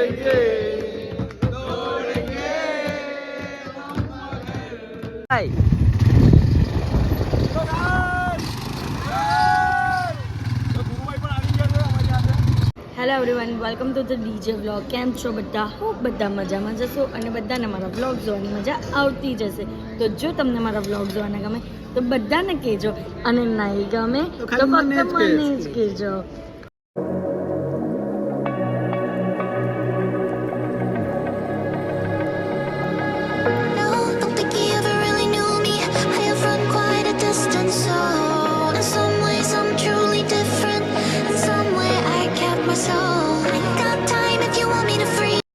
दौड़ेंगे hello everyone, welcome to the DJ vlog. કેમ છો બધા? હું બધા મજામાં જશો અને બધાને મારા વ્લોગ જોવાની મજા આવતી જશે. તો જો તમને મારા વ્લોગ જોવાના ગમે તો બધાને કહેજો, અને નહીં ગમે તો ફક્ત મને જ કહેજો.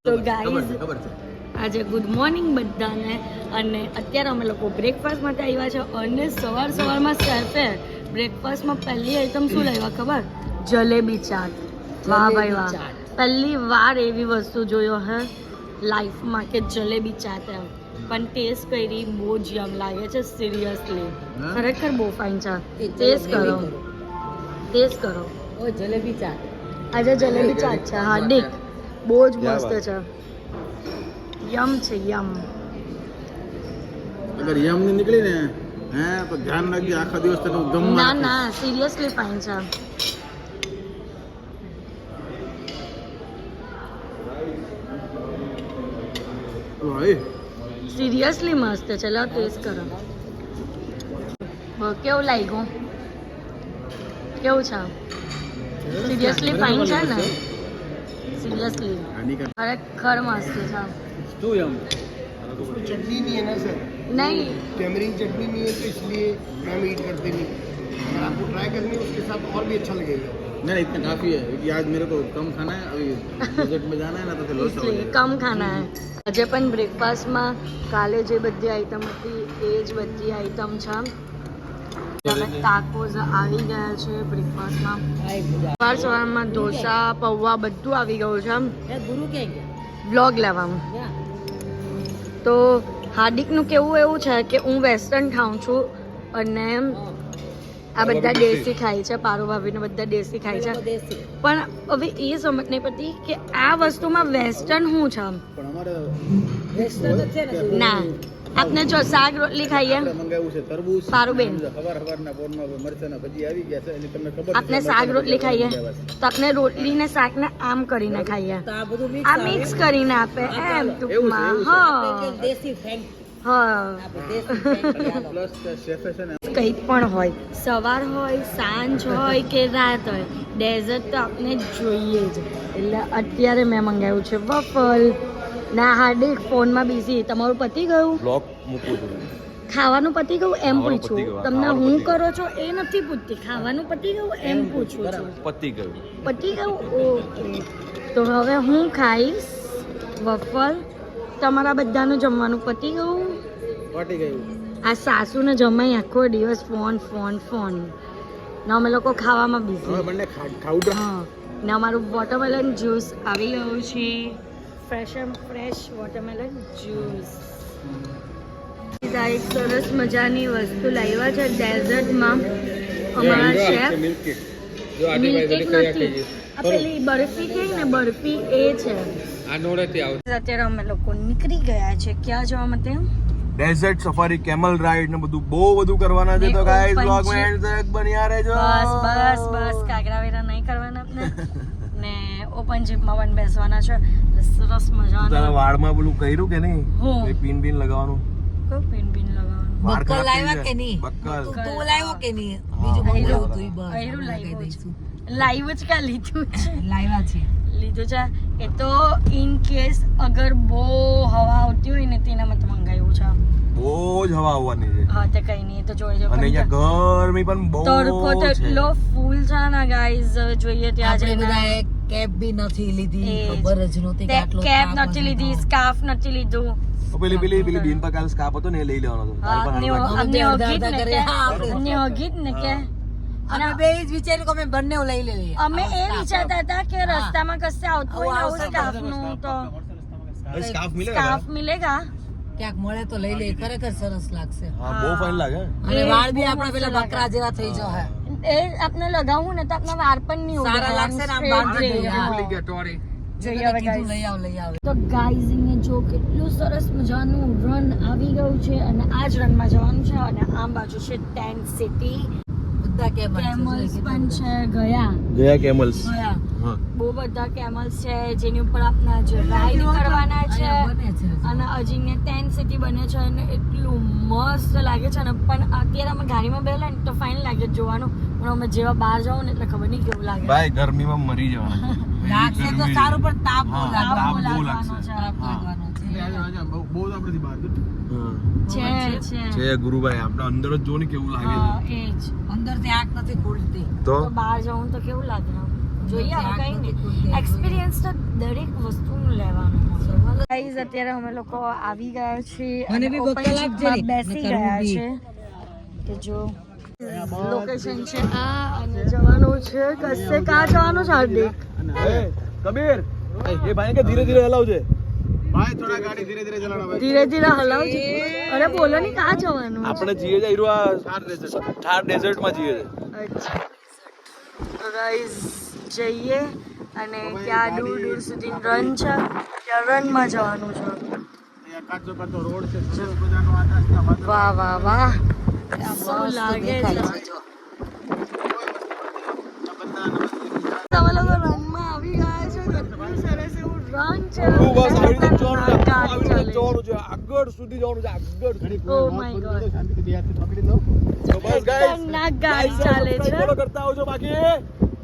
તો ગાઈઝ, આજે ગુડ મોર્નિંગ બધાને. અને અત્યારે અમે લોકો બ્રેકફાસ્ટ માટે આવ્યા છે, અને સવારમાં સેફે બ્રેકફાસ્ટમાં પહેલી આઈટમ શું લાવ્યા ખબર? જલેબી ચાટ. વાહ ભાઈ વાહ, પહેલી વાર એવી વસ્તુ જોયો હે લાઈફમાં કે જલેબી ચાટ એમ. પણ ટેસ્ટ કરી બહુ જ યમ લાગે છે, સિરિયસલી ખરેખર બહુ ફાઇન છે. ટેસ્ટ કરો. ઓ જલેબી ચાટ, આજે જલેબી ચાટ છે. હાર્દિક, બહુ જ મસ્ત છે. યમ છે, યમ. अगर यम नहीं निकली ने हैं तो ध्यान रखिए, आखा दिवस तक गम ના સિરિયસલી ફાઇન છે. भाई સિરિયસલી મસ્ત છે. લો ટેસ્ટ કરો. કેવું લાગ્યું? કેવું છે? સિરિયસલી ફાઇન છે ને? સિરિયસલી ખરેખર મસ્ત છે. तू यम चटनी नहीं है ना सर, નહીં टेमरिंग चटनी नहीं है, तो इसलिए मैम ईट करते नहीं. अगर आपको ट्राई करनी है उसके साथ और भी अच्छा लगेगा. नहीं इतना काफी है, क्योंकि आज मेरे को कम खाना है, अभी बजट में जाना है ना, तो फिर लॉस हो इसलिए जाएगा. કમ ખાના હે. આજે પણ બ્રેકફાસ્ટમાં કાલે જે બધી આઈટમ હતી એ જ બધી આઈટમ છે. હવે ટાકોઝ આવી ગયા છે બ્રેકફાસ્ટમાં. સવારમાં ઢોસા, પૌવા બધું આવી ગયું છે. એ ગુરુ ક્યાં ગયા? વ્લોગ લેવામાં. ક્યાં? તો હાર્દિકનું કેવું એવું છે કે હું વેસ્ટર્ન ખાઉં છું, અને આ બધા દેશી ખાય છે. પારો ભાભીને બધા દેશી ખાય છે. દેશી. પણ હવે એ સમજ નહીં પડતી કે આ વસ્તુમાં વેસ્ટર્ન શું છે. પણ અમારે વેસ્ટર્ન જ છે ને. ના, આપણે જો શાક રોટલી ખાઈએ, મંગાવ્યું છે તરબૂચ. પારુબેન, સવારના પોરમાં મરચાના ભજી આવી ગયા છે, એટલે તમને ખબર આપણે શાક રોટલી ખાઈએ તો આપણે રોટલી ને શાક ને આમ કરીને ખાઈએ. તો આ બધું આ મિક્સ કરીને આપે એમ ટૂંકમાં. હા દેશી ફેંક. હા, આપણે દેશી ફેંક ચાલો. પ્લસ શેફે છે ને કંઈ પણ હોય, સવાર હોય, સાંજ હોય કે રાત હોય, ડેઝર્ટ તો આપણે જોઈએ જ. એટલે અત્યારે મેં મંગાવ્યું છે વફલ. ના હાર્દિક ફોનમાં બિઝી. તમારું પતી ગયું? બ્લોક મૂકવું છું. ખાવાનું પતી ગયું એમ ખાવાનું પૂછું પતી ગયું. તમને. ખાવાનું હું પતી ગયું. કરો છો એ નથી પૂછતી, ખાવાનું પતી ગયું એમ પૂછું છું. પતી ગયું. પતી ગયું? ઓકે. તો હવે હું ખાઈશ વફલ. તમારા બધાનું જમવાનું પતી ગયું? ફાટી ગયું. આ સાસુને જમાઈ આખો દિવસ ફોન ને અમે લોકો ખાવામાં હવે બિઝી. બંને ખાવું તો હા, ને અમારું વોટરમેલન જ્યુસ આવી ગયું છે. Fresh watermelon juice. એક સરસ મજાની વસ્તુ લાવ્યા છે ડેઝર્ટમાં અમારા શેફ. મિલ્કકેક નથી, આ પેલી બરફી કહે ને, બરફી એ છે. અત્યારે અમે લોકો નીકળી ગયા છે. ક્યાં જવા માટે? ડેઝર્ટ સફારી, કેમલ રાઈડ ને બધું બહુ બધું કરવાના છે. તો ગાઈસ વ્લોગ માં એન્ડ તક બન્યા રહેજો. બસ કાગરા વેરા નહીં કરવાના આપણે. ને ઓપન જીપમાં પણ બેસવાના છે. સરસ મજાનો. તારા વાળમાં પેલું કર્યું કે નહીં? હું પિન લગાવવાનું. કોઈ પિન લગાવવાનું. વાળ બક્કલ ખરાબ થઈ લાવ્યા જાય. કે નહીં? બક્કલ. તું લાવ્યો કે નહીં? બીજું મંગાવ્યું તું ઈ બસ. આયરું લગાવી લાવ્યું દઈશું. લાઈવ જ કા લીધું છે. લાવ્યા છે. લીધું છે એ તો ઇન કેસ અગર બહુ હવા આવતી હોય ને તેના માટે મંગાવ્યું છે. બહુ જ હવા આવવાની છે. હા તે કઈ નહીં, એ તો જોઈ જો. અને અહીંયા ગરમી પણ બહુ તડકો તો છે. એટલો ફૂલ છે ને ગાઈઝ. હવે જોઈએ ત્યાં આપણે જઈને. બધાએ કેપ બી નથી લીધી, એ જ. ખબર જ નહોતી કે આટલો કેપ તાપ નથી હશે. લીધી, સ્કાર્ફ નથી લીધું. પેલી બેન પર કાલ સ્કાર્ફ હતો ને એ લઈ લેવાનો હતો. હા, તારી પાસે હાથ અમને અડધા હોગી જ ને અડધા કે કરી, હા, આપણે. અમને હોગી જ ને કે અમે બે જ વિચાર્યું કે અમે બંને લઈ લઈએ. અમે એ વિચારતા હતા કે રસ્તામાં કશે આવતું હોય ને આવું સ્કાર્ફનું તો લાગે. સ્કાર્ફ મિલે સ્કાર્ફ મિલેગા. ક્યાંક મળે તો લઈ લે, ખરેખર સરસ લાગશે. હા, બહુ ફાઇન લાગે. અને વાળ બી આપણા પેલા બકરા જેવા થઈ જશે. એ આપણે લગાવવું ને તો આપણા વાળ પણ નહીં ઉગે. સારા લાગશે ને આમ બાંધી દઈએ. હા. જોઈએ હવે કીધું guys. લઈ આવ તો ગાઈઝ અહીંયા જો કેટલું સરસ મજાનું રન આવી ગયું છે અને આ જ રનમાં જવાનું છે અને આમ બાજુ છે ટેન્ટ સિટી બધા કેમલ્સ પણ છે ગયા કેમલ્સ ગયા બહુ બધા કેમલ્સ છે જેની ઉપર આપના જે રાઈડ કરવાના છે બને છે અને હજી અહીંયા ટેન્ટ સિટી બને છે અને એટલું મસ્ત લાગે છે ને પણ અત્યારે અમે ગાડીમાં બેઠા ને તો ફાઇન લાગે જોવાનું પણ અમે જેવા બહાર જાવ ને એટલે ખબર નહીં કેવું લાગે ભાઈ ગરમીમાં મરી જવાના લાગશે તો સારું પણ તાપ બહુ હા, તાપ લાગવાનો બહુ લાગવાનો લાગશે. છે. તાપ લાગવાનો છે બહુ આપડેથી બહાર છે. છે છે ગુરુભાઈ આપણે અંદર જ જો ને કેવું લાગે હા છે એ જ અંદરથી આંખ નથી ખુલતી તો તો બહાર જવું તો કેવું લાગે જોઈએ હવે કઈ નહીં ખુલતી. એક્સપિરિયન્સ તો દરેક વસ્તુનું લેવાનું ગાઈઝ અત્યારે અમે લોકો આવી ગયા છીએ મને અને બી open બક્કલ jeep આપજે માં રે, બેસી નકર ગયા ઊંધી. છે તો જો લોકેશન છે આ અને જવાનું છે કશે કા જવાનું છે હાર્દિક કબીર એ ભાઈ કે ધીરે ધીરે હલાવજે ભાઈ થોડા ગાડી ધીરે ધીરે ચલાવના ભાઈ. ધીરે ધીરે હલાવજો અરે બોલો ને કા જવાનું આપણે જીએ છે હીરો આ થાર ડેઝર્ટ માં જીએ છે અચ્છા તો ગાઈઝ જઈએ અને ત્યાં દૂર દૂર સુધી રન છે ત્યાં રનમાં જવાનું છે અહીંયા કાચો કાચો રોડ છે સરસ મજાનો આકાશના વાદળ. વાહ વાહ વાહ શું લાગે છે તમે લોકો રનમાં આવી ગયા છો કેટલું સરસ એવું રન છે તું બસ આવી રીતે ગાડી ચાલે. જવાનું છે આગળ સુધી જવાનું છે આગળ Oh my God. શાંતિથી બે હાથથી પકડી લો. તો બસ ગાઈસ ખતરનાક ગાડી ચાલે છે ફોલો કરતા આવજો બાકી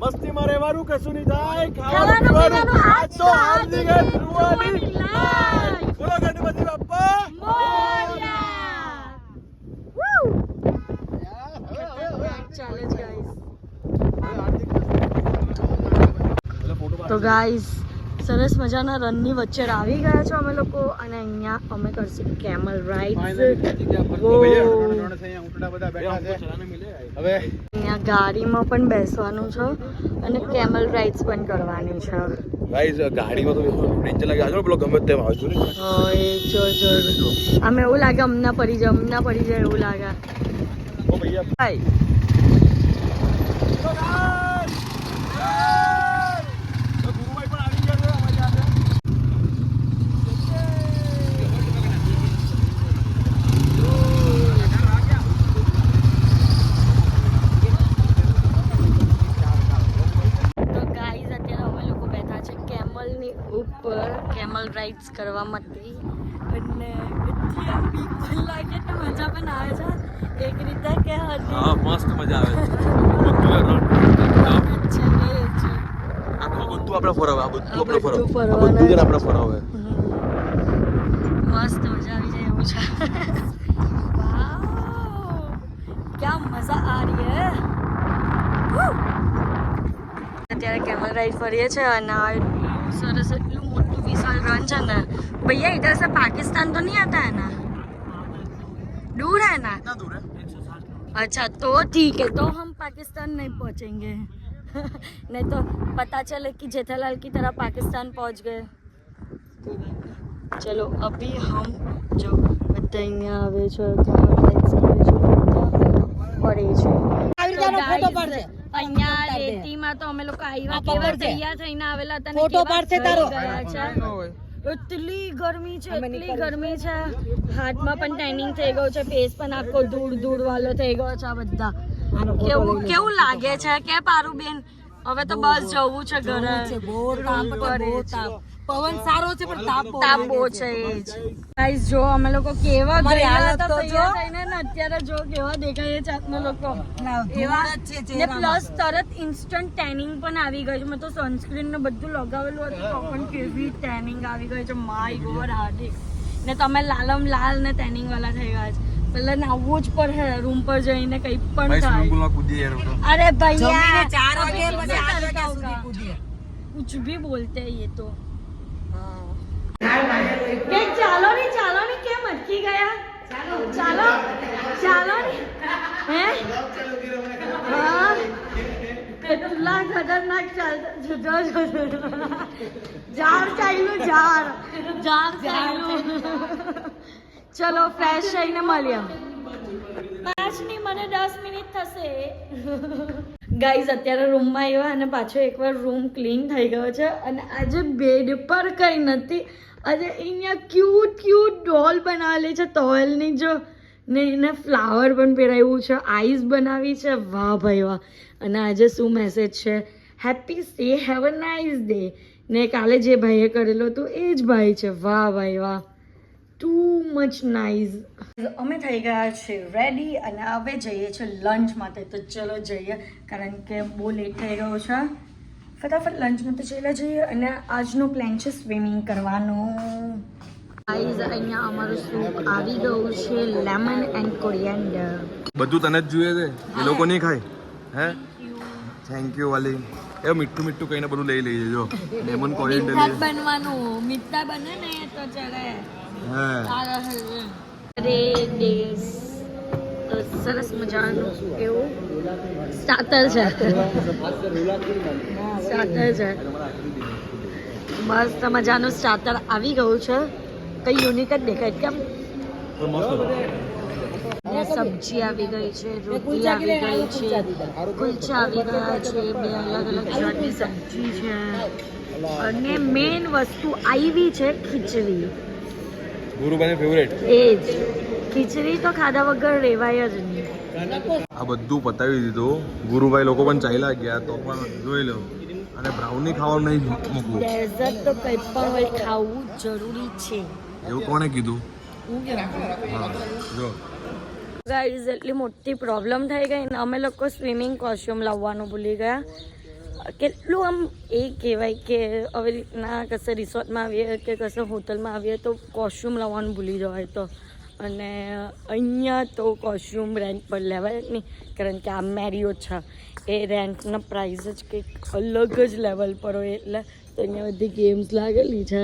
મસ્તીમાં રહેવાનું કશું નહીં થાય ખાવાનું પીવાનું આજ તો હાર્દિક ધ્રુવાની લાઈવ. બોલો ગણપતિ બાપ્પા મોરયા. Woo! ખતરનાક ચાલે છે guys. તો ગાઈઝ સરસ મજાના રનની વચ્ચે આવી ગયા છો અમે લોકો અને અહીંયા અમે કરશું કેમલ રાઈડ ઊંટડા બધા બેઠા છે. હવે અહીંયા ગાડીમાં પણ બેસવાનું છે અને કેમલ રાઇડ્સ પણ કરવાની છે ગાઈસ ગાડીમાં તો ડેન્જર લાગે આજનો પેલો ગમે તેમ આવજો ને એ જો આમ એવું લાગે હમણાં પડી જાય એવું લાગે ઓ ભૈયા ભાઈ ગુરુભાઈ પણ આવી ગયા છે અમારી સાથે તો ગાઈઝ અત્યારે અમે લોકો બેઠા છે કેમલની ઉપર કેમલ રાઇડ્સ કરવા માટે અને એટલી બીક પણ લાગે ને મજા પણ આવે છે એક રીતે કે હા મસ્ત મજા આવે છે આખું બધું આપણે ફરાવે આ બધું આપણે ફરાવે બધું આ બધું જ આપણે ફરાવે મસ્ત મજા આવી જાય એવું છે વાવ ક્યાં મજા આ રહી હે અત્યારે કેમલ રાઈડ ફરીએ છે અને આ એટલું સરસ એટલું મોટું વિશાળ રન છે ને भैया इधर से पाकिस्तान तो नहीं आता है ना दूर है ना अच्छा तो ठीक है तो हम पाकिस्तान नहीं पहुंचेंगे नहीं तो पता चले कि जेठालाल की तरह पाकिस्तान पहुंच गए चलो अभी हम जो बताएंगे आवे छो અહીંયા રેતીમાં તો અમે લોકો આવ્યા કેવા તૈયાર થઈને આવેલા હતા ને ફોટો કેવા પાડશે તારો. ગયા છે એટલી ગરમી છે હાથમાં પણ ટેનિંગ થઈ ગયું છે ફેસ પણ આખો ધૂળ વાળો થઈ ગયો છે આ બધા કેવું લાગે છે કે પારુબેન હવે તો બસ જવું છે ઘરે બહુ તાપ એટલે બહુ તાપ પવન સારો છે પણ તાપ બહુ છે એ જ ગાઈસ જો અમે લોકો કેવા મારી ગયા હાલત હતા તો તૈયાર જો. થઈને ને અત્યારે જો કેવા દેખાય છે આપણે લોકો એવા જ છે ને ચહેરામાં. પ્લસ તરત ઇન્સ્ટન્ટ ટેનિંગ પણ આવી ગયું છે મેં તો સનસ્ક્રીન ને બધું લગાવેલું હતું તો પણ કેવી ટેનિંગ આવી ગઈ છે માય ગોડ હાર્દિક ને તમે લાલમ લાલ ને ટેનિંગ વાળા થઈ ગયા છે પેલા નાવવું જ પડે રૂમ પર જઈને કંઈ પણ ભાઈ થાય સ્વિમિંગ પૂલમાં કૂદી યાર તો अरे भैया જમીને 4 વાગે अभी પછી 8 कितने વાગ્યા સુધી होगा? કૂદીએ कुछ भी बोलते हैं ये तो કે ચાલો ને કેમ અટકી ગયા ચાલો ને હે હા કેટલા ખતરનાક ચાલતા ઝાડ ચાલ્યું ચલો ફ્રેશ થઈને મળીએ 5 ની મને 10 મિનિટ થશે. ગાઈઝ અત્યારે રૂમમાં આવ્યા અને પાછો એકવાર રૂમ ક્લીન થઈ ગયો છે અને આજે બેડ પર કંઈ નથી. આજે અહીંયા ક્યુટ ડોલ બનાવેલી છે ટોવેલની જો ને એને ફ્લાવર પણ પહેરાવ્યું છે, આઈસ બનાવી છે. વાહ ભાઈ વાહ. અને આજે શું મેસેજ છે? Happy stay, have a nice day. ને કાલે જે ભાઈએ કરેલો હતું એ જ ભાઈ છે. વાહ ભાઈ વાહ, ટુ મચ નાઇસ. અમે થઈ ગયા છે રેડી અને હવે જઈએ છીએ લંચ માટે. તો ચલો જઈએ, કારણ કે બહુ લેટ થઈ ગયો છે. ફટાફટ લંચ માટે ચાલ્યા જઈએ. અને આજનો પ્લાન છે સ્વિમિંગ કરવાનો. ગાઈઝ અહીંયા અમારું સૂપ આવી ગયું છે, લેમન એન્ડ કોરિએન્ડર. બધું તને જ જોઈએ છે, એ લોકો નહીં ખાય. હે થેન્ક યુ વાલી. એ મીઠું મીઠું કહીને બધું લઈ લઈએ. જો લેમન કોરિએન્ડર બનવાનું મીઠા બને ને તો ચડે. હા અરે ડેસ સરસ મજાનું એવું સ્ટાર્ટર છે. સ્ટાર્ટર છે, મસ્ત મજાનું સ્ટાર્ટર આવી ગયું છે. કઈ યુનિક જ દેખાય કેમ. સબ્જી આવી ગઈ છે, રોટલી આવી ગઈ છે, કુલચા આવી ગયા છે, 2 અલગ અલગ જાતની સબ્જી છે અને મેઇન વસ્તુ આવી છે ખીચડી. ગુરુભાઈ ફેવરેટ એ જ ખીચડી તો ખાધા વગર રેવાય જ નહીં. આ બધું પતાવી દીધું. ગુરુભાઈ લોકો પણ ચાલ્યા ગયા તો પણ જોઈ લો. અને બ્રાઉની ખાવાનું નહીં મૂકવું. ડેઝર્ટ તો કંઈ પણ હોય ખાવું જરૂરી છે. એવું કોણે કીધું? હા જો ગાઈઝ એટલી મોટી પ્રોબ્લેમ થઈ ગઈ ને અમે લોકો સ્વિમિંગ કોસ્ટ્યુમ લાવવાનું ભૂલી ગયા. કેટલું આમ એ કહેવાય કે આવી રીતના કશે રિસોર્ટમાં આવીએ કે કશે હોટલમાં આવીએ તો કોસ્ટ્યુમ લાવવાનું ભૂલી જવાય. તો અને અહીંયા તો કોસ્ટ્યુમ રેન્ટ પર લેવાય જ નહીં, કારણ કે આ મેરિયો છે એ રેન્ટના પ્રાઇસ જ કંઈક અલગ જ લેવલ પર હોય. એટલે તો અહીંયા બધી ગેમ્સ લાગેલી છે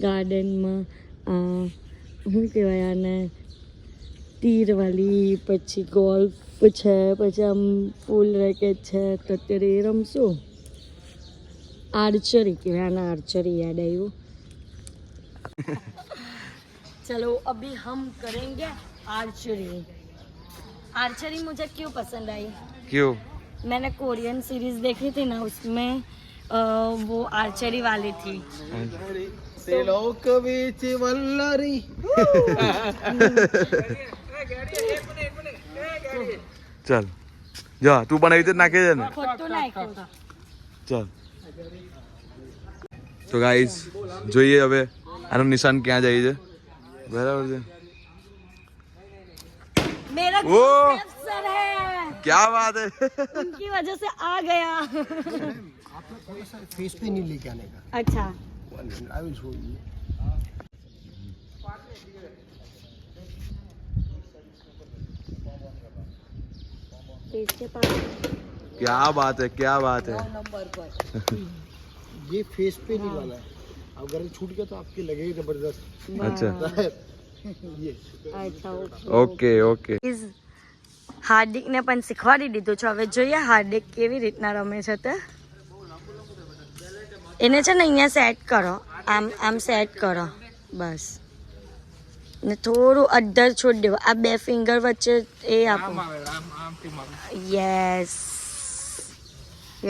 ગાર્ડનમાં. શું કહેવાય આને, તીરવાળી, પછી ગોલ્ફ છે, પછી આમ ફૂલ રેકેટ છે. તો અત્યારે એ રમશું. आर्चरी कहें आर्चरी याद आयु. चलो अभी हम करेंगे आर्चरी. आर्चरी मुझे क्यों पसंद आई? क्यों? मैंने कोरियन सीरीज देखी थी ना, उसमें वो आर्चरी वाली थी. चल जा तू बनावी तो नाखे છે ને. ખોટું નાખ્યું. चल તો ગાઈસ જોઈએ હવે આનું નિશાન ક્યાં જાય છે. બરાબર છે. मेरा ओ! सर है, क्या बात है. उनकी वजह से आ गया. आपको थोड़ा सा फेस पे नहीं लेके आने का. अच्छा आई विल शो यू. इसके पास क्या बात है, क्या बात है. ये फेस पे नहीं वाला है. अगर ये छूट गया तो आपके लगेगा जबरदस्त. अच्छा ये अच्छा ઓકે ઓકે. હાર્દિકને પણ શીખવાડી દીધું છે. હવે જોઈએ હાર્દિક કેવી રીતના રમે છે તે. એને છે ને અહીંયા સેટ કરો, આમ આમ સેટ કરો બસ, ને થોડું અડધર છોડી દેવું. આ 2 ફિંગર વચ્ચે એ આપો. Yes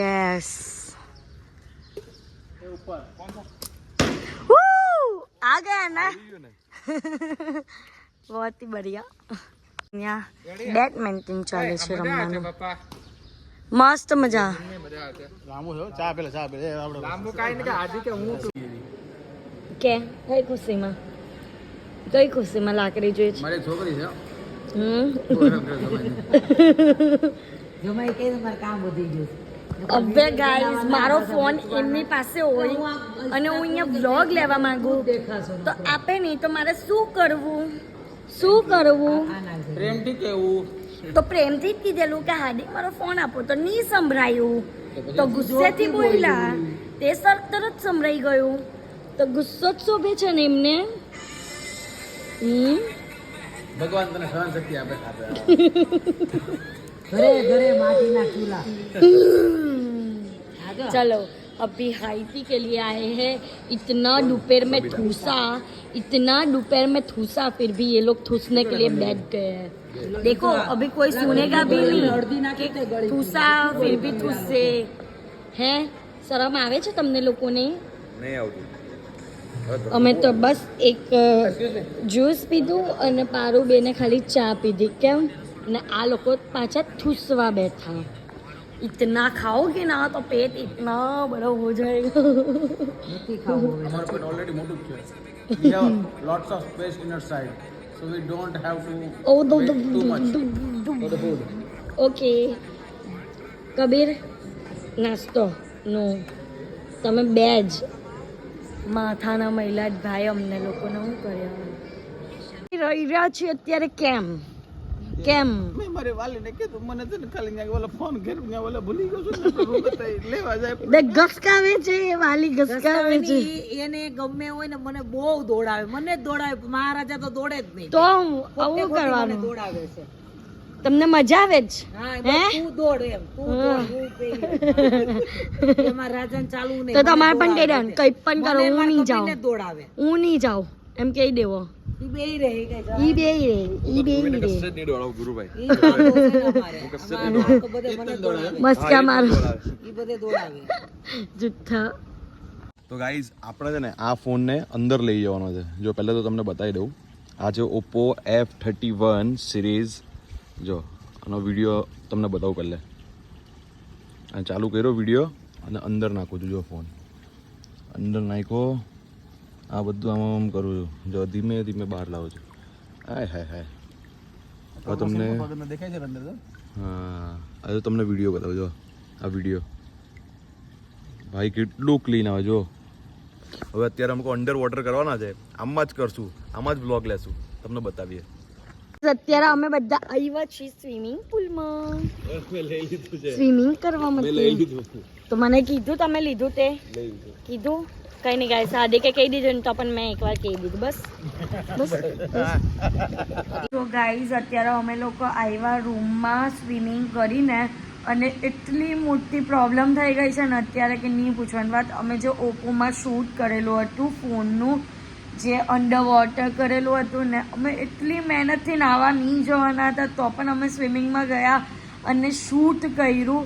yes. आ गया ना. बहुत ही बढ़िया. यहाँ बैडमिंटन चाले છે રમવાનું. મસ્ત મજા. કે કઈ ખુશીમાં લાકડી જોઈએ છે? મારી છોકરી છે. હવે ગાઈઝ મારો ફોન એમની પાસે હોય અને હું અહીંયા વ્લોગ લેવા માંગુ તો આપે નહીં, તો મારે શું કરવું? પ્રેમથી કેવું? તો પ્રેમથી જ કીધેલું કે હાર્દિક મારો ફોન આપો, તો નહીં સંભળાયું. તો ગુસ્સેથી બોલ્યા તે સર તરત સંભળાઈ ગયું. તો ગુસ્સો જ શોભે છે ને એમને. ભગવાન તને સહન શક્તિ આપે. चलो अभी हाइटी के लिए आए हैं. इतना दोपहर में ठूसा, फिर भी ये लोग ठूसने के लिए बैठ गए हैं. देखो अभी कोई सुनेगा भी नहीं कि ठूसा फिर भी ठूसे હે શરમ આવે છે તમને લોકોને નહીં આવતું. અમે તો બસ એક જ્યુસ પીધું અને પારુ બેને ખાલી ચા પીધી કેમ ને આ લોકો પાછા ઠૂસવા બેઠા इतना खाओगे ना तो पेट इतना बड़ा हो जाएगा हमारे पेट ऑलरेडी मोटू है. We have lots of space inner side, so we don't have to Oh, wait too much for the food. Okay Kabir નાસ્તો નો તમે બે જ માથાના મહિલા જ ભાઈ અમને લોકોને શું કર્યા રહી રહ્યા છીએ અત્યારે કેમ મેં મારી વાલીને કીધું મને છે ને ખાલી ત્યાં ઓલા ફોન કર્યો ત્યાં ઓલા ભૂલી ગયો છું ને રૂમ બતાવી લેવા જાય બે ગસકાવે છે વાલી ગસકાવે છે એને ગમે હોય ને મને બહુ દોડાવે, મને જ દોડાવે. મહારાજા તો દોડે જ નહીં. તો પોતે આવું મને કરવાનું દોડાવે છે. તમને મજા આવે જ હા, હે તું દોડ એમ, તું દોડ, હું પેલી. એમાં રાજાને ચાલવું નહીં. તો તમારે પણ કહી દેવાનું કઈ પણ કરો હું નહીં મને જાઉં દોડાવે. હું નહીં જાઉં એમ કહી દેવો ઈ બેય રહે, ઈ કઈ જવાબ ઈ બે રે ઈ બે મને રે કશે જ નહીં દોડાવું ગુરુભાઈ. ઈ વાંધો છે ને અમારે. કશે જ અમારે નહીં તો બધે મને દોડાવે. મસ્કા મારો ઈ બધે દોડાવે. જુઠ્ઠા તો ગાઈઝ આપણે છે ને આ ફોનને અંદર લઈ જવાનો છે. જો પહેલાં તો તમને બતાવી દઉં, આ છે ઓપ્પો F31 સિરીઝ. જો આનો વિડીયો તમને બતાવું પહેલે. અને ચાલુ કર્યો વિડીયો અને અંદર નાખું છું. જો ફોન અંદર નાખ્યો, આ બધું આમ કરું છું. જો ધીમે ધીમે બહાર લાવું છું. હાય હાય હાય હવે તમને દેખાય છે અંદર તો હા હવે તમને વિડીયો બતાવું. જો આ વિડીયો ભાઈ કેટલું ક્લીન આવે. જો હવે અત્યારે અમુક અંડર વોટર કરવાના છે, આમાં જ કરશું, આમાં જ બ્લોગ લેશું, તમને બતાવીએ. અત્યારે અમે બધા આવ્યા છીએ સ્વિમિંગ પુલમાં મેં લઈ લીધું છે, સ્વિમિંગ કરવા મેં લઈ માટે લીધું, તો મને કીધું તમે લીધું તે લઈ લીધું. કીધું કઈ નહીં ગાય સાદે કે કહી દીધું ને તો પણ મેં એકવાર કહી દીધું બસ બસ તો ગાઈઝ અત્યારે અમે લોકો આવ્યા રૂમમાં સ્વિમિંગ કરીને અને એટલી મોટી પ્રોબ્લેમ થઈ ગઈ છે ને અત્યારે કે નહીં પૂછવાની વાત. અમે જે ઓપ્પોમાં શૂટ કરેલું હતું ફોનનું જે અંડર વોટર કરેલું હતું ને અમે એટલી મહેનતથી નાહવા નહીં જવાના હતા તો પણ અમે સ્વિમિંગમાં ગયા અને શૂટ કર્યું.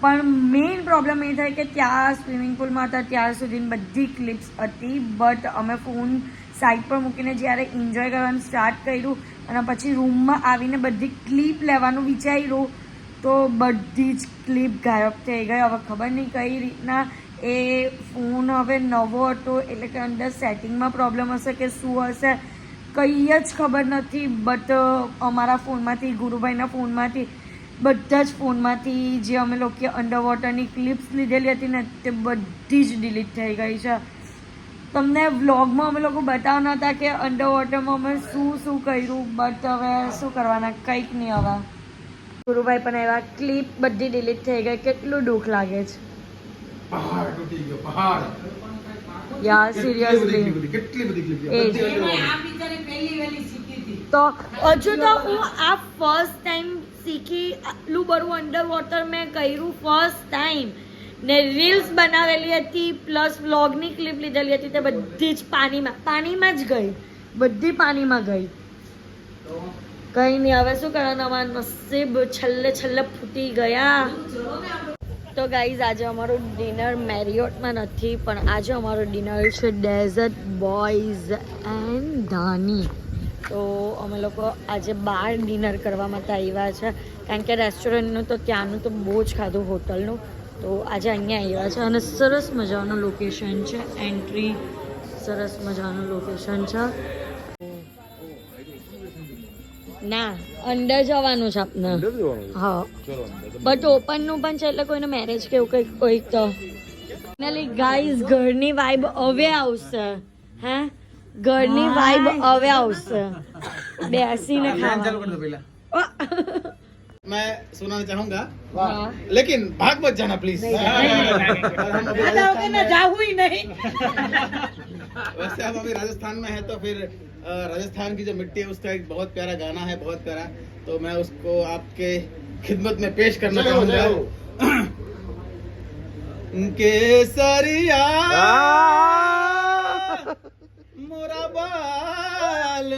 પણ મેઇન પ્રોબ્લેમ એ થાય કે ત્યાં સ્વિમિંગ પુલમાં હતા ત્યાર સુધી બધી ક્લિપ્સ હતી બટ અમે ફોન સાઈડ પર મૂકીને જ્યારે એન્જોય કરવાનું સ્ટાર્ટ કર્યું અને પછી રૂમમાં આવીને બધી ક્લિપ લેવાનું વિચાર્યું તો બધી જ ક્લિપ ગાયબ થઈ ગઈ. હવે ખબર નહીં કઈ રીતના એ ફોન હવે નવો હતો એટલે કે અંદર સેટિંગમાં પ્રોબ્લેમ હશે કે શું હશે કંઈ જ ખબર નથી. બટ અમારા ફોનમાંથી ગુરુભાઈના ફોનમાંથી બધા જ ફોનમાંથી જે અમે લોકો અંડર વોટરની ક્લિપ્સ લીધેલી હતી ને તે બધી જ ડિલીટ થઈ ગઈ છે. તમને વ્લોગમાં અમે લોકો બતાવના હતા કે અંડર વોટરમાં અમે શું કર્યું બટ હવે શું કરવાના કંઈક નહીં. હવે ગુરુભાઈ પણ એવા ક્લિપ બધી ડિલીટ થઈ ગઈ. કેટલું દુઃખ લાગે છે પહાડ તૂટી ગયો પહાડ. યાર સિરિયસલી કેટલી બધી ક્લિપ એ જ. આ બિચારી પહેલી વહેલી શીખી હતી. તો હજુ તો હું આ ફર્સ્ટ ટાઈમ શીખી આટલું બધું અંડર વોટર મેં કર્યું ફર્સ્ટ ટાઈમ ને રીલ્સ બનાવેલી હતી પ્લસ વ્લોગની ક્લિપ લીધેલી હતી તે બધી જ પાણીમાં જ ગઈ. બધી પાણીમાં ગઈ. કંઈ નહીં હવે શું કરવાનું અમારું નસીબ છેલ્લે ફૂટી ગયા. તો ગાઈઝ આજે અમારું ડિનર મેરિયોટમાં નથી પણ આજે અમારું ડિનર છે ડેઝર્ટ બોયઝ એન્ડ ધાની. તો અમે લોકો આજે બહાર ડિનર કરવા માટે આવ્યા છે કારણ કે રેસ્ટોરન્ટનું તો ત્યાંનું તો બહુ જ ખાધું હોટલનું. તો આજે અહીંયા આવ્યા છે અને સરસ મજાનું લોકેશન છે. એન્ટ્રી સરસ મજાનું લોકેશન છે. ના અંદર જવાનું છે આપને. હા બટ ઓપનનું પણ છે એટલે કોઈને મેરેજ કે એવું કંઈક કોઈક તો ગાઈઝ ઘરની વાઇબ હવે આવશે. હે ઘરની વાઇબ હવે આવશે બેસીને ખાવા. मैं सुनाना चाहूंगा हाँ। लेकिन भाग मत जाना प्लीज. वैसे हम अभी राजस्थान में है तो फिर राजस्थान की जो मिट्टी है उसका एक बहुत प्यारा गाना है बहुत प्यारा तो मैं उसको आपके खिदमत में पेश करना चाहूंगा. केसरिया मोरा बाल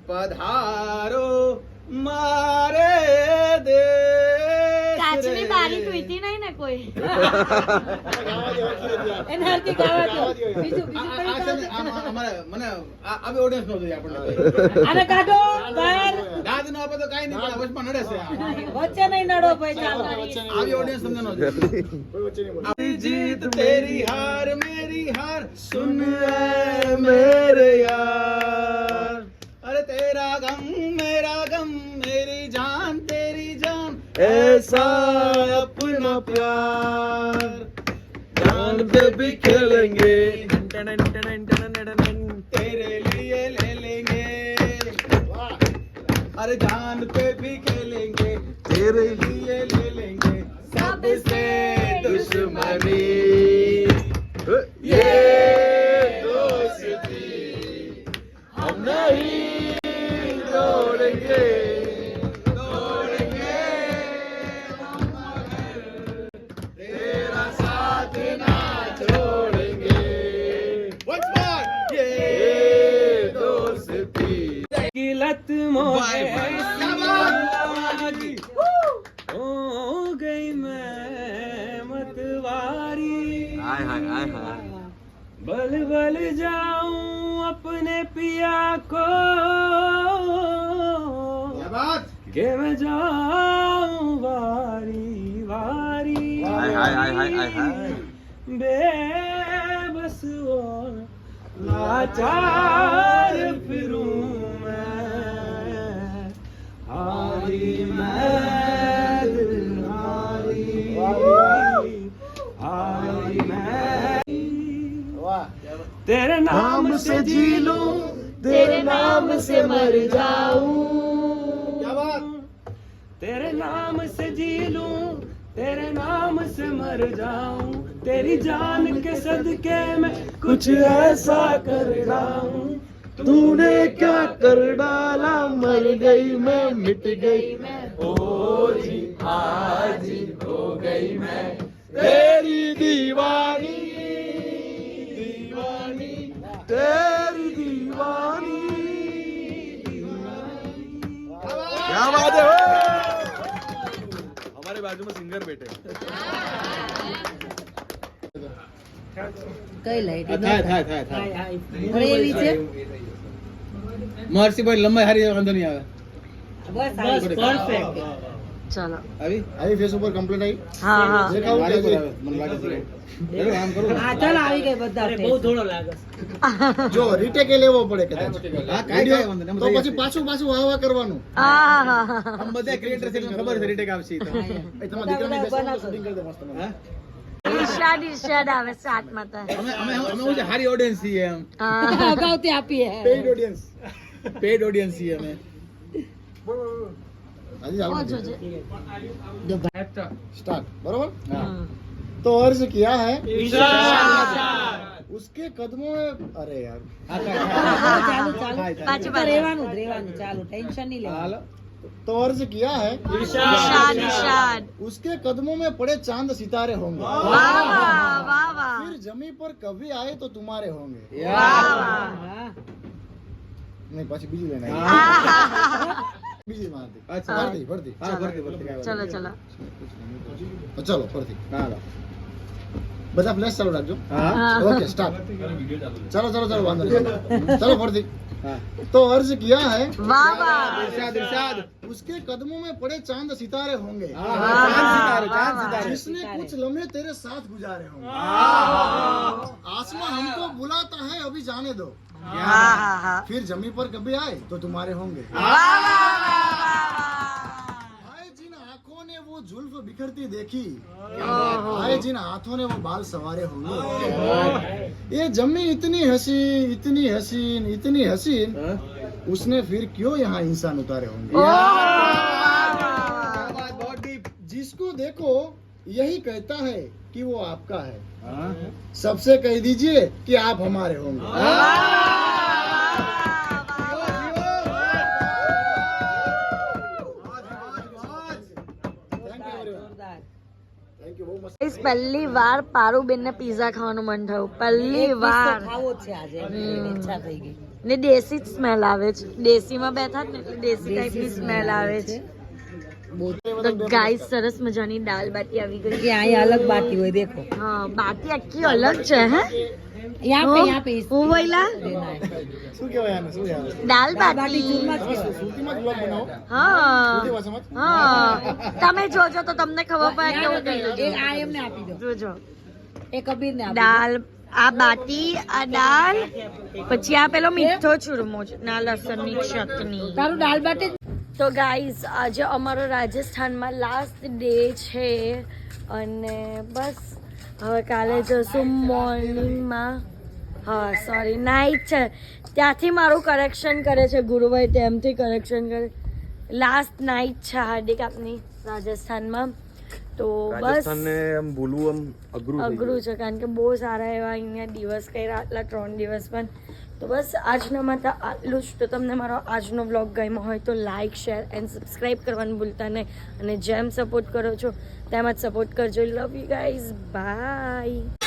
पधारो मारे देश કાચની रे। બારી તૂટી નહીં ને કોઈ એનાથી ગાવા દો બીજું આ- બીજું આ- આ છે ને, અમારે મને આ ઓડિયન્સ નો જોઈએ આપણને આને કાઢો બહાર દાદ નો આપે તો કાઈ નહીં પણ વચમાં નડે છે આ. વચ્ચે નહીં નડો ભાઈ ચાલો આવી ઓડિયન્સ તમને નો જોઈએ अपनी जीत तेरी हार मेरी हार सुन ऐ मेरे यार अरे तेरा गम मेरी जान तेरी जान ऐसा अपना प्यार जान पे भी खेलेंगे तेरे लिए ले लेंगे अरे जान पे भी खेलेंगे तेरे लिए ले लेंगे सबसे दुश्मनी ये दोस्ती हम नहीं तोड़ेंगे तोड़ेंगे हम मगर तेरा साथ ना छोड़ेंगे once more ये दोस्ती की लत मोहे हो गई मैं मतवारी હાય હાય હાય હાય बल बल जाऊं अपने पिया को के मैं जाऊं वारी वारी હાય હાય હાય હાય હાય હાય बेबस और लाचार फिरूं मैं हारी मैं दिल हारी हारी मैं तेरे नाम से जी लूं तेरे नाम से मर जाऊं क्या बात तेरे नाम से जी लूं तेरे नाम से मर जाऊं तेरी जान के सदके में कुछ ऐसा कर डाऊं तूने क्या कर डाला मर गई मैं मिट गई मैं ओ जी हाजी हो गई मैं तेरी दीवानी दीवानी तेरी दीवानी क्या बात है हमारे बाजू में सिंगर बैठे કઈ લાઈટ થાય એવી છે મહર્ષિભાઈ લંબાઈ હારી વાંધો નહીં આવે બસ પરફેક્ટ ચલો આવી आई फेस ऊपर कंप्लीट आई હા હા देखा મારે પર આવે, મને લાગે છે હેલો આમ કરું હા ચાલો આવી ગઈ બધા બહુ થોડો લાગે जो રીટેક એ લેવો પડે કદાચ હા કાઈ વાંધો નહીં તો પછી પાછું વાવા કરવાનું હા હા હા આમ બધા ક્રિએટર છે એટલે ખબર છે રીટેક આવશે ઈ તો એ તમારા દીકરાને બેસાડો, shooting કરી દે મસ્ત મસ્ત. હા ઈર્ષાદ આવે સાતમાં તો અમે અમે અમે હું છે હારી ઓડિયન્સ છીએ એમ હા અગાઉથી આપીએ પેઇડ ઓડિયન્સ પેડ ઓડિયન્સ છીએ અમે હાજી ઓ આવો જોજે स्टार्ट बरोबर હા तो अर्ज किया है ઈર્ષાદ उसके कदमों में अरे यार હા ચાલુ ચાલુ પાછું રહેવાનું ચાલુ ટેન્શન નહીં લેવાનું हाल तो अर्ज किया है ઈર્ષાદ उसके कदमों में पड़े चांद सितारे होंगे વાહ વાહ વાહ વાહ फिर जमी पर कभी आए तो तुम्हारे होंगे વાહ વાહ હા नहीं पाછી બીજી લેना બીજી મારતી અચ્છા ભરતી ભરતી હા ભરતી ભરતી કાંઈ ચલો વાંધો ચલો ચલો ફરતી નહીં. હા હાલો. બધા ફ્લેશ ચાલુ રાખજો હા ओके स्टार्ट चलो चलो चलो वांदो नहीं चलो फरती હા तो अर्ज किया है વાહ વાહ ઈર્ષાદ ઈર્ષાદ उसके कदमों में पड़े चांद सितारे होंगे હા હા ચાંદ સિતારે जिसने कुछ लम्हे तेरे साथ गुजारे होंगे आसमां हमको बुलाता है अभी जाने दो હા હા હા फिर जमी पर कभी आए तो तुम्हारे होंगे વાહ વાહ વાહ आए जिन आंखों ने वो जुल्फ बिखरती देखी आए जिन हाथों ने वो बाल सवारे होंगे ये जमी इतनी हसीन इतनी हसीन इतनी हसीन હા उसने फिर क्यों यहाँ इंसान उतारे होंगे बहुत डीप जिसको देखो यही कहता है कि वो आपका है हाँ सबसे कह दीजिए कि आप हमारे होंगे थैंक यू જોરદાર थैंक यू बहुत मस्त પહેલી વાર પારુબેન ને પીઝા ખાવાનું મન થયું પહેલી વાર ખાવો છે આજે ઈચ્છા થઈ ગઈ ને દેશી જ સ્મેલ આવે છે દેશીમાં બેઠા જ ને એટલે દેશી ટાઈપની સ્મેલ આવે છે તો ગાઈસ સરસ મજાની દાલ બાટી આવી ગઈ કે અહીંયા અલગ બાટી હોય દેખો હા બાટી આખી અલગ છે હે यहाँ पे હું વઈલા શું કહેવાય આને શું યાર દાલ બાટી સુરતીમાં જ બ્લોગ બનાવો હા સુરતી ભાષામાં જ? હા તમે જોજો તો તમને ખબર પડે કેવું કર્યું एक आ एમને આપી દો જોજો એક કબીર ને આપી દાલ આ બાટી આ દાલ પછી આ પેલો મીઠો ચૂરમો છે ના લસણની ચટણી દો. તારું દાલ બાટી તો ગાઈઝ આજે અમારો રાજસ્થાનમાં લાસ્ટ ડે છે અને બસ હવે કાલે જશું મોર્નિંગમાં હા સોરી નાઇટ છે ત્યાંથી મારું કરેક્શન કરે છે ગુરુભાઈ તેમથી કરેક્શન કરે લાસ્ટ નાઇટ છે હાર્દિક આપની રાજસ્થાનમાં તો બસ રાજસ્થાનને આમ બોલવું આમ અઘરું થઈ અઘરું છે કારણ કે બહુ સારા એવા અહીંયા દિવસ કર્યા આટલા 3 દિવસ પણ તો બસ આજના માટે આટલું જ તો તમને મારો આજનો વ્લોગ ગમ્યો હોય તો લાઇક શેર એન્ડ સબસ્ક્રાઈબ કરવાનું ભૂલતા નહીં અને જેમ સપોર્ટ કરો છો તેમ જ સપોર્ટ કરજો લવ યુ ગાઈઝ બાય